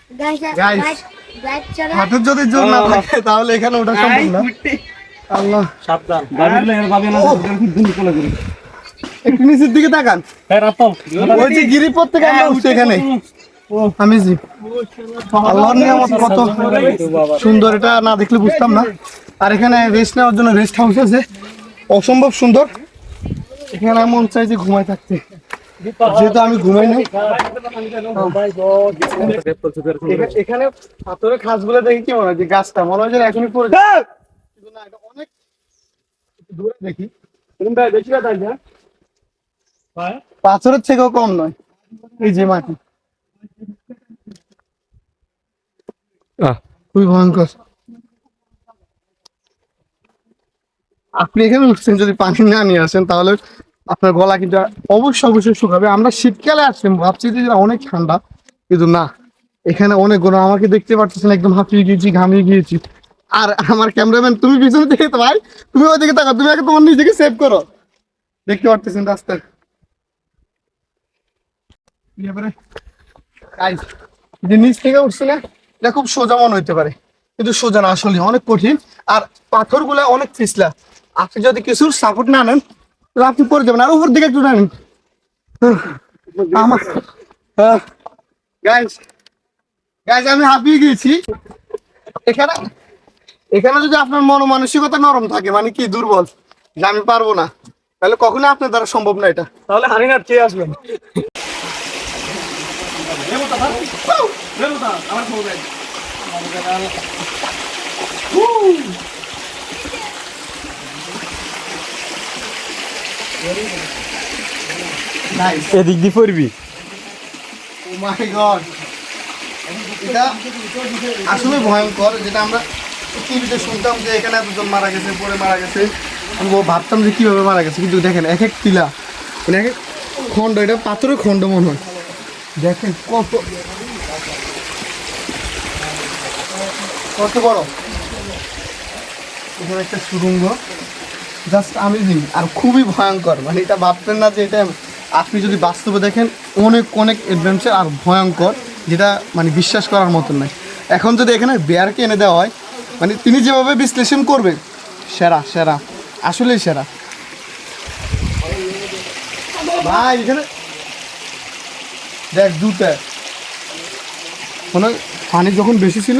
Guys হাতের যদি জোর না থাকে তাহলে এখানে ওঠা সম্ভব না। আল্লাহ সাবধান, একটু নিচের দিকে তাকান। ওই যে গিরিপথ থেকে আমরা উঠছি এখানে। আমি জি আল্লাহর নিয়ামত কত সুন্দর, এটা না দেখলে বুঝতাম না। আর এখানে রেস্ট নেওয়ার জন্য রেস্ট হাউস আছে, অসম্ভব সুন্দর। এখানে মন চাই যে ঘুমায় থাকতে, যেহেতু আমি ঘুমাই নাই। এখানে পাথরের খাসগুলো দেখি কি মনে হয় যে গাছটা মনে হয় যে এখনই পড়ে যায়, কিন্তু না, এটা অনেক দূরে দেখি। পাথরের থেকেও কম নয় এই যে মাটি, খুবই ভয়ঙ্কর। আপনি এখানে উঠছেন, যদি পানি না নিয়ে আসেন তাহলে আপনার গলা কিন্তু অবশ্যই শুকাবে। আমরা শীতকালে আসছেন ভাবছি যে অনেক ঠান্ডা, কিন্তু না, এখানে অনেক গরম। আমাকে দেখতে পাচ্ছেন একদম হাঁপিয়ে গিয়েছি, ঘামিয়ে গিয়েছি। আর আমার ক্যামেরাম্যান তুমি পিছনে দিকে তো ভাই, তুমি ওইদিকে তাকাও, তুমি আগে তোমার নিজেকে সেভ করো। দেখতে পাচ্ছেন রাস্তার যে নিচ থেকে উঠছে না, এটা খুব সোজা মনে হইতে পারে, কিন্তু সোজা না, আসলে অনেক কঠিন। আর পাথর গুলা অনেক পিছলা, আপনি যদি কিছুর সাপোর্ট না নেন তাহলে আপনি পড়ে যাবেন। আর উপর দিকে একটু নেন আমার। গাইস গাইস আমি হাঁপিয়ে গিয়েছি। এখানে এখানে যদি আপনার মন মানসিকতা নরম থাকে, মানে কি দুর্বল, যে আমি পারবো না, তাহলে কখনো আপনার দ্বারা সম্ভব না এটা। তাহলে হারিনার কে আসবেন? এদিক দিয়ে পড়বি। ও মাই গড, এটা আসলে ভয়ঙ্কর। যেটা আমরা টিভিতে শুনতাম যে এখানে এতজন মারা গেছে, পরে মারা গেছে, আমি ভাবতাম যে কিভাবে মারা গেছে, কিন্তু দেখেন এক এক টিলা, মানে এক এক খণ্ড, এটা পাথরের খণ্ড মনে হয়। দেখেন কত কত বড়। এখানে একটা সুড়ঙ্গ, জাস্ট আমেজিং আর খুবই ভয়ঙ্কর। মানে এটা ভাবতেন না যে এটা আপনি যদি বাস্তবে দেখেন অনেক অনেক অ্যাডভেঞ্চার আর ভয়ঙ্কর, যেটা মানে বিশ্বাস করার মতন নয়। এখন যদি এখানে বেয়ারকে এনে দেওয়া হয়, মানে তিনি যেভাবে বিশ্লেষণ করবেন, সেরা সেরা, আসলেই সেরা ভাই। এখানে দেখ দুটা মানে পানি যখন বেশি ছিল।